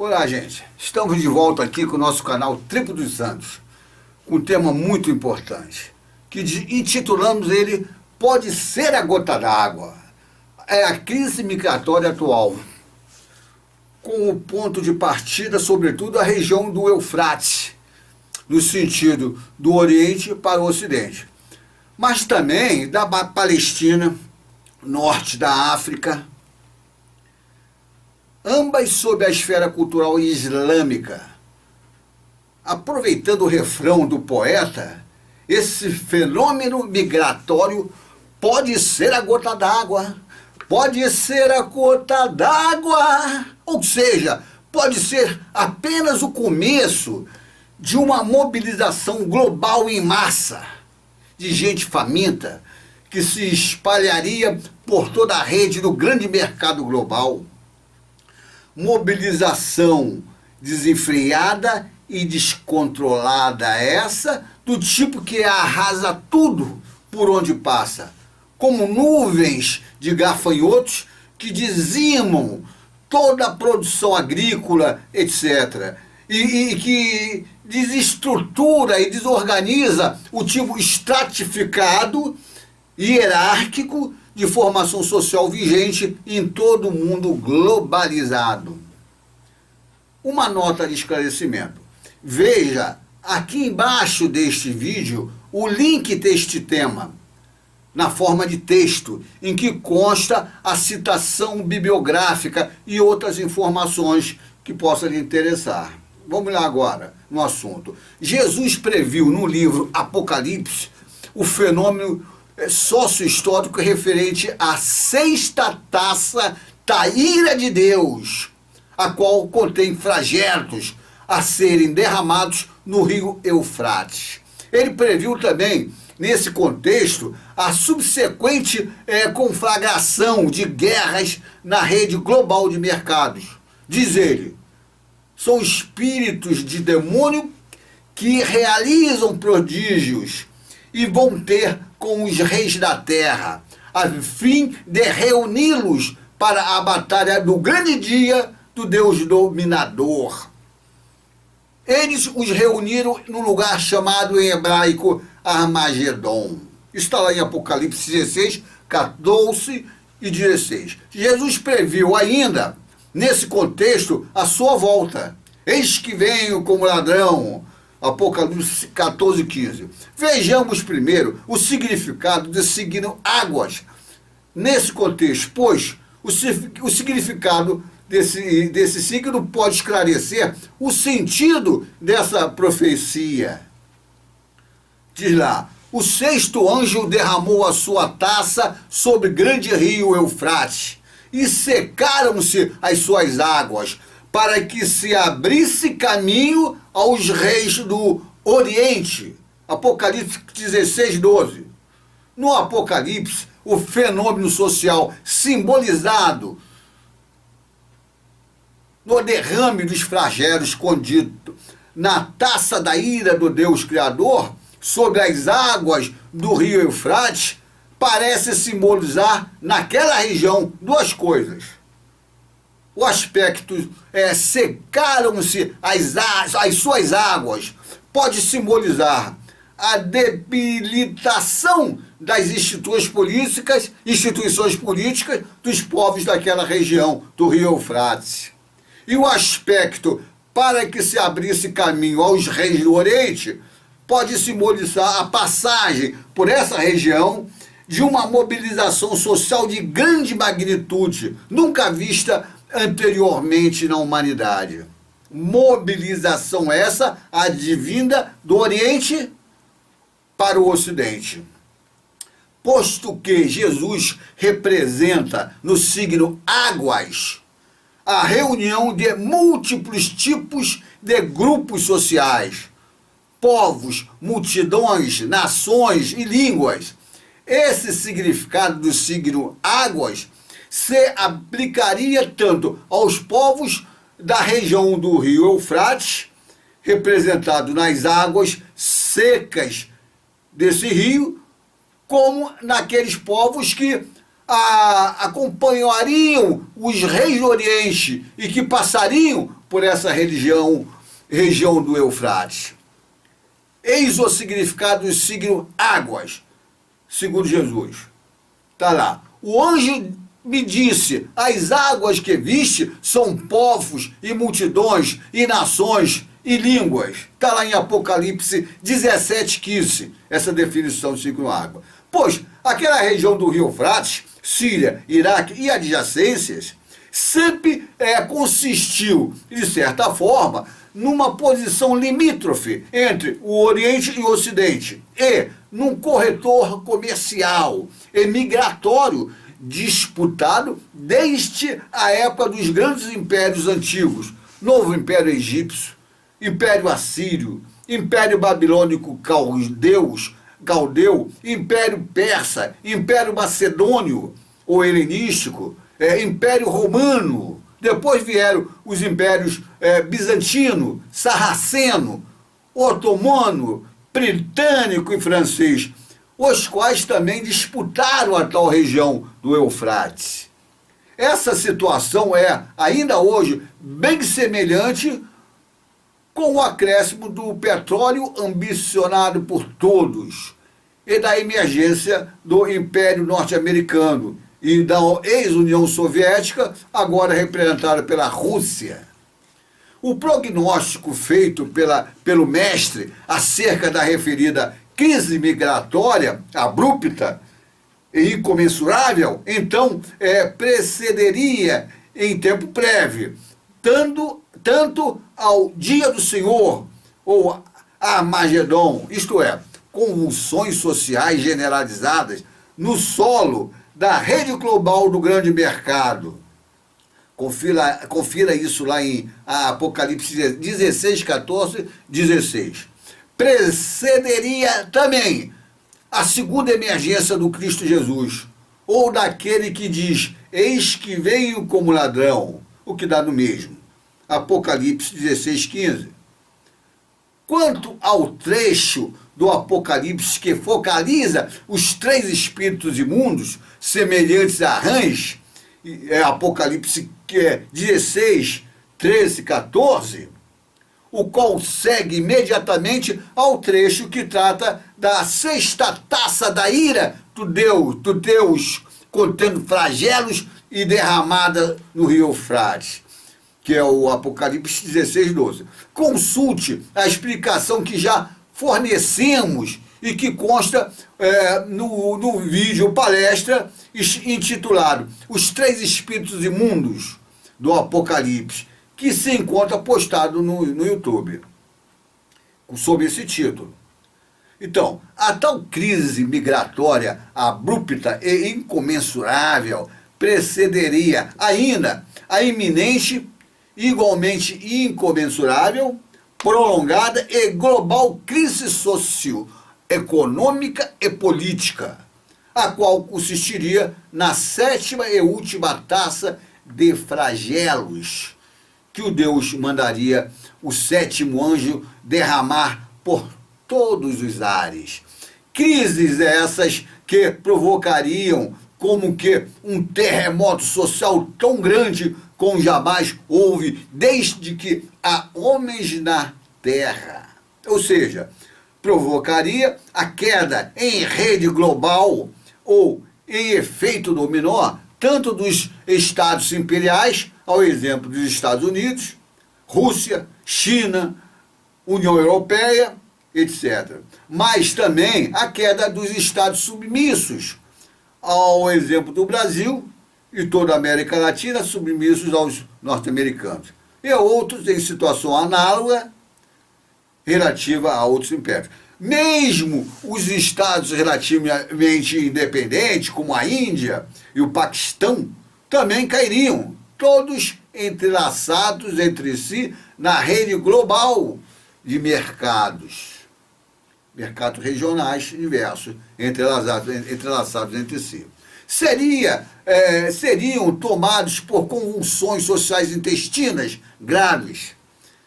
Olá, gente. Estamos de volta aqui com o nosso canal Triplo dos Santos, com um tema muito importante, que intitulamos ele Pode Ser a Gota d'Água. É a crise migratória atual, com o ponto de partida, sobretudo, a região do Eufrates, no sentido do Oriente para o Ocidente, mas também da Palestina, norte da África, ambas sob a esfera cultural islâmica. Aproveitando o refrão do poeta, esse fenômeno migratório pode ser a gota d'água, pode ser a gota d'água, ou seja, pode ser apenas o começo de uma mobilização global em massa, de gente faminta, que se espalharia por toda a rede do grande mercado global. Mobilização desenfreada e descontrolada essa, do tipo que arrasa tudo por onde passa, como nuvens de gafanhotos que dizimam toda a produção agrícola, etc., e que desestrutura e desorganiza o tipo estratificado e hierárquico de formação social vigente em todo o mundo globalizado. Uma nota de esclarecimento. Veja aqui embaixo deste vídeo o link deste tema, na forma de texto, em que consta a citação bibliográfica e outras informações que possam lhe interessar. Vamos lá agora no assunto. Jesus previu no livro Apocalipse o fenômeno sócio-histórico referente à sexta taça da ira de Deus, a qual contém flagelos a serem derramados no rio Eufrates. Ele previu também, nesse contexto, a subsequente conflagração de guerras na rede global de mercados. Diz ele, são espíritos de demônio que realizam prodígios e vão ter com os reis da terra, a fim de reuni-los para a batalha do grande dia do Deus dominador. Eles os reuniram no lugar chamado em hebraico Armagedon. Está lá em Apocalipse 16, 14 e 16. Jesus previu ainda, nesse contexto, a sua volta. Eis que venho como ladrão. Apocalipse 14, 15. Vejamos primeiro o significado do signo águas nesse contexto, pois o significado desse signo pode esclarecer o sentido dessa profecia. Diz lá, o sexto anjo derramou a sua taça sobre grande rio Eufrates, e secaram-se as suas águas, para que se abrisse caminho aos reis do Oriente. Apocalipse 16, 12. No Apocalipse, o fenômeno social simbolizado no derrame dos flagelos escondido na taça da ira do Deus Criador sobre as águas do rio Eufrates parece simbolizar naquela região duas coisas. O aspecto secaram-se as suas águas pode simbolizar a debilitação das instituições políticas dos povos daquela região do rio Eufrates. E o aspecto para que se abrisse caminho aos reis do Oriente pode simbolizar a passagem por essa região de uma mobilização social de grande magnitude, nunca vista anteriormente na humanidade. Mobilização essa advinda do Oriente para o Ocidente. Posto que Jesus representa no signo águas a reunião de múltiplos tipos de grupos sociais, povos, multidões, nações e línguas, esse significado do signo águas se aplicaria tanto aos povos da região do rio Eufrates, representado nas águas secas desse rio, como naqueles povos que acompanhariam os reis do Oriente e que passariam por essa região do Eufrates. Eis o significado do signo águas, segundo Jesus. Está lá. O anjo me disse, as águas que viste são povos e multidões e nações e línguas. Está lá em Apocalipse 17:15, essa definição do signo água. Pois aquela região do rio Eufrates, Síria, Iraque e adjacências, sempre consistiu, de certa forma, numa posição limítrofe entre o Oriente e o Ocidente e num corredor comercial e migratório disputado desde a época dos grandes impérios antigos, Novo Império Egípcio, Império Assírio, Império Babilônico Caldeu, Império Persa, Império Macedônio ou Helenístico, Império Romano. Depois vieram os impérios bizantino, sarraceno, otomano, britânico e francês, os quais também disputaram a tal região do Eufrates. Essa situação é, ainda hoje, bem semelhante com o acréscimo do petróleo ambicionado por todos e da emergência do Império Norte-Americano e da ex-União Soviética, agora representada pela Rússia. O prognóstico feito pelo mestre acerca da referida crise migratória abrupta e incomensurável, então, precederia em tempo breve, tanto ao dia do Senhor, ou Armagedon, isto é, convulsões sociais generalizadas no solo da rede global do grande mercado. Confira isso lá em Apocalipse 16, 14, 16. Precederia também a segunda emergência do Cristo Jesus, ou daquele que diz, eis que venho como ladrão, o que dá no mesmo. Apocalipse 16, 15. Quanto ao trecho do Apocalipse que focaliza os três espíritos imundos, semelhantes a rãs, Apocalipse 16, 13, 14, o qual segue imediatamente ao trecho que trata da sexta taça da ira do Deus contendo flagelos e derramada no rio Eufrates, que é o Apocalipse 16, 12. Consulte a explicação que já fornecemos e que consta no vídeo palestra intitulado Os Três Espíritos Imundos do Apocalipse, que se encontra postado no YouTube, sob esse título. Então, a tal crise migratória abrupta e incomensurável precederia ainda a iminente, igualmente incomensurável, prolongada e global crise socioeconômica e política, a qual consistiria na sétima e última taça de flagelos que o Deus mandaria o sétimo anjo derramar por todos os ares. Crises essas que provocariam como que um terremoto social tão grande como jamais houve desde que há homens na Terra. Ou seja, provocaria a queda em rede global ou em efeito dominó, tanto dos estados imperiais, ao exemplo dos Estados Unidos, Rússia, China, União Europeia, etc. Mas também a queda dos estados submissos, ao exemplo do Brasil e toda a América Latina, submissos aos norte-americanos. E outros em situação análoga relativa a outros impérios. Mesmo os estados relativamente independentes, como a Índia e o Paquistão, também cairiam, todos entrelaçados entre si na rede global de mercados regionais diversos, entrelaçados entre si. Seriam tomados por convulsões sociais intestinas graves,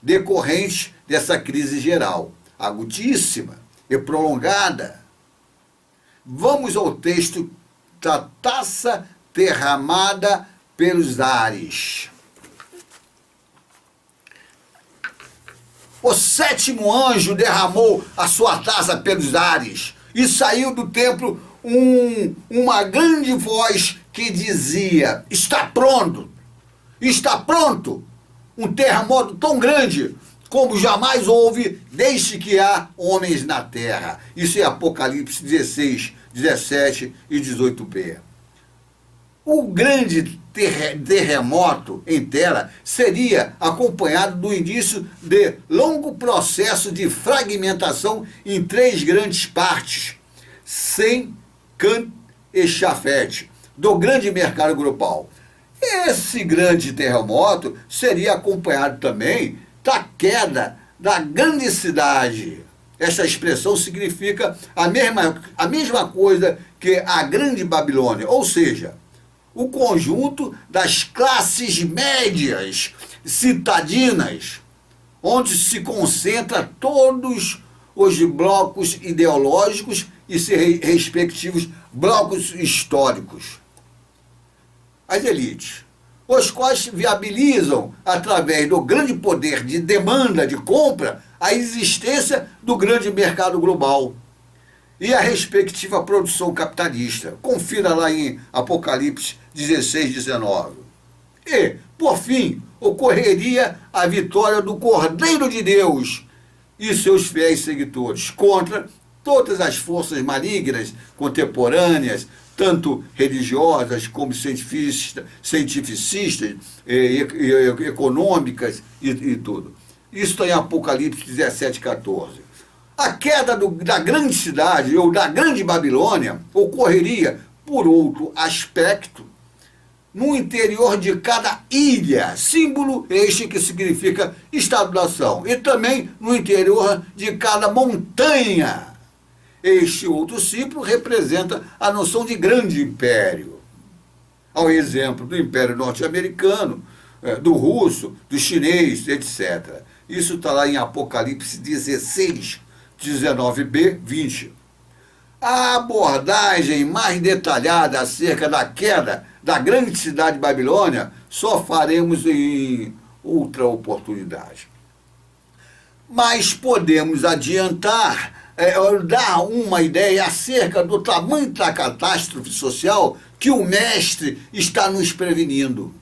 decorrentes dessa crise geral, agudíssima e prolongada. Vamos ao texto da taça derramada pelos ares. O sétimo anjo derramou a sua taça pelos ares e saiu do templo uma grande voz que dizia: está pronto, está pronto, um terremoto tão grande como jamais houve desde que há homens na terra. Isso é Apocalipse 16, 17 e 18b. O grande terremoto em terra seria acompanhado do início de longo processo de fragmentação em 3 grandes partes, Sem, Can e Chafete, do grande mercado global. Esse grande terremoto seria acompanhado também da queda da grande cidade. Esta expressão significa a mesma coisa que a Grande Babilônia, ou seja, o conjunto das classes médias citadinas, onde se concentra todos os blocos ideológicos e seus respectivos blocos históricos. As elites, os quais viabilizam, através do grande poder de demanda de compra, a existência do grande mercado global e a respectiva produção capitalista. Confira lá em Apocalipse 16, 19. E, por fim, ocorreria a vitória do Cordeiro de Deus e seus fiéis seguidores contra todas as forças malignas contemporâneas, tanto religiosas como cientificistas, econômicas e tudo. Isso está em Apocalipse 17, 14. A queda da grande cidade ou da grande Babilônia ocorreria, por outro aspecto, no interior de cada ilha, símbolo este que significa estado-nação, e também no interior de cada montanha. Este outro símbolo representa a noção de grande império, ao exemplo do Império Norte-Americano, do russo, do chinês, etc. Isso está lá em Apocalipse 16, 19b, 20. A abordagem mais detalhada acerca da queda da grande cidade de Babilônia só faremos em outra oportunidade. Mas podemos adiantar, dar uma ideia acerca do tamanho da catástrofe social que o mestre está nos prevenindo.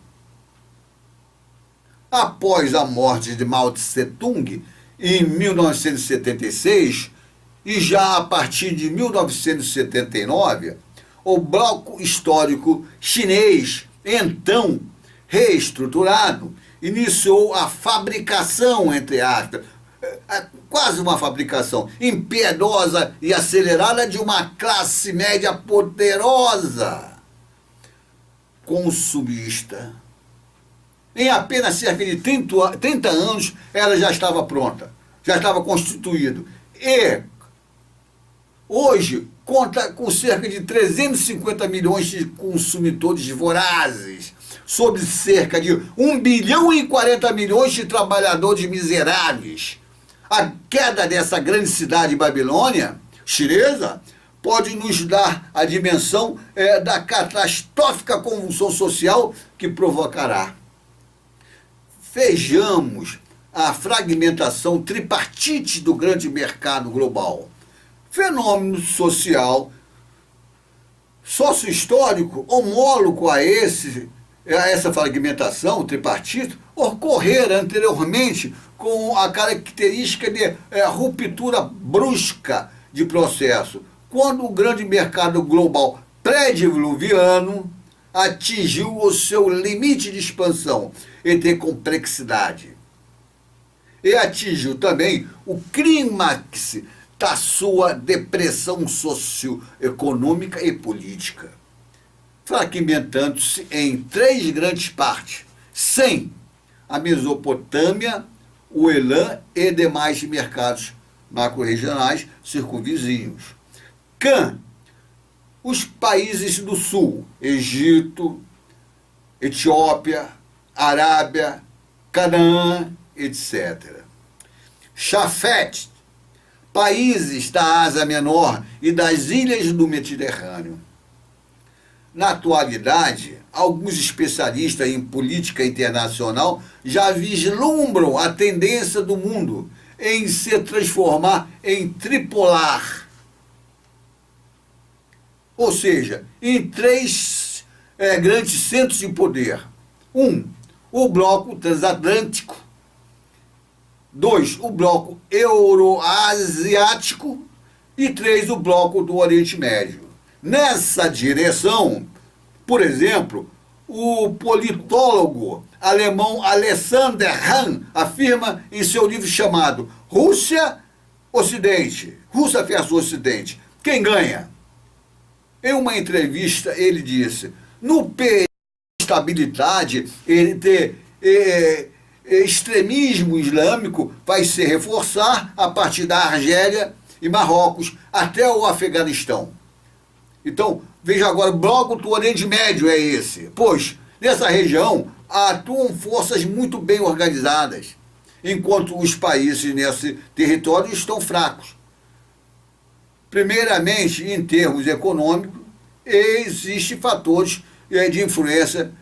Após a morte de Mao Tse-tung, em 1976, e já a partir de 1979, o bloco histórico chinês, então reestruturado, iniciou a fabricação, entre aspas, quase uma fabricação impiedosa e acelerada de uma classe média poderosa, consumista. Em apenas cerca de 30 anos, ela já estava pronta, já estava constituída. E hoje conta com cerca de 350 milhões de consumidores vorazes, sobre cerca de 1 bilhão e 40 milhões de trabalhadores miseráveis. A queda dessa grande cidade Babilônia, chinesa, pode nos dar a dimensão da catastrófica convulsão social que provocará. Vejamos a fragmentação tripartite do grande mercado global. Fenômeno social, sócio-histórico, homólogo a essa fragmentação tripartite, ocorrer anteriormente com a característica de ruptura brusca de processo, quando o grande mercado global pré-diluviano atingiu o seu limite de expansão e de complexidade. E atingiu também o clímax da sua depressão socioeconômica e política, fragmentando-se em 3 grandes partes: Sem, a Mesopotâmia, o Elam e demais mercados macro-regionais circunvizinhos. Can, os países do sul, Egito, Etiópia, Arábia, Canaã, etc. Chafete, países da Ásia Menor e das ilhas do Mediterrâneo. Na atualidade, alguns especialistas em política internacional já vislumbram a tendência do mundo em se transformar em tripolar. Ou seja, em três grandes centros de poder. O bloco transatlântico. 2, o bloco euroasiático. E 3, o bloco do Oriente Médio. Nessa direção, por exemplo, o politólogo alemão Alexander Hahn afirma em seu livro chamado Rússia-Ocidente, Rússia versus Ocidente, quem ganha? Em uma entrevista ele disse, no período de estabilidade, extremismo islâmico vai se reforçar a partir da Argélia e Marrocos até o Afeganistão. Então, veja agora, o bloco do Oriente Médio é esse. Pois, nessa região, atuam forças muito bem organizadas, enquanto os países nesse território estão fracos. Primeiramente, em termos econômicos, existem fatores de influência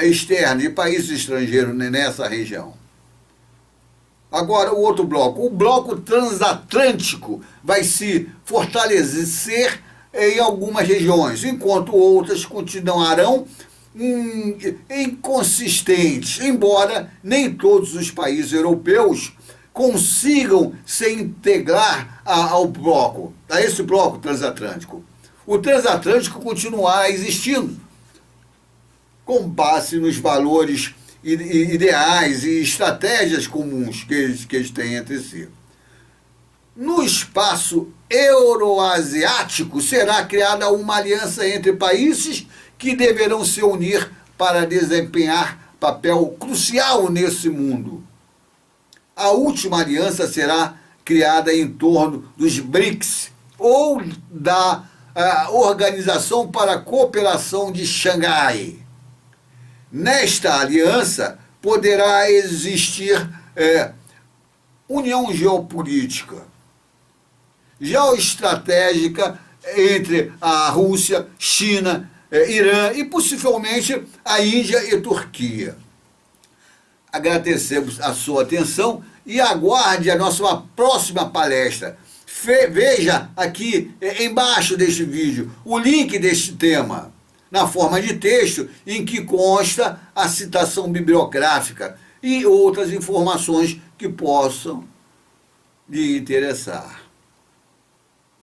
externa de países estrangeiros nessa região. Agora, o outro bloco, o bloco transatlântico, vai se fortalecer em algumas regiões, enquanto outras continuarão inconsistentes, embora nem todos os países europeus consigam se integrar ao bloco, a esse bloco transatlântico. O transatlântico continuará existindo, com base nos valores ideais e estratégias comuns que eles têm entre si. No espaço euroasiático será criada uma aliança entre países que deverão se unir para desempenhar papel crucial nesse mundo. A última aliança será criada em torno dos BRICS, ou da Organização para a Cooperação de Xangai. Nesta aliança poderá existir união geopolítica, geoestratégica entre a Rússia, China, Irã e possivelmente a Índia e Turquia. Agradecemos a sua atenção e aguarde a nossa próxima palestra. Veja aqui embaixo deste vídeo o link deste tema, na forma de texto, em que consta a citação bibliográfica e outras informações que possam lhe interessar.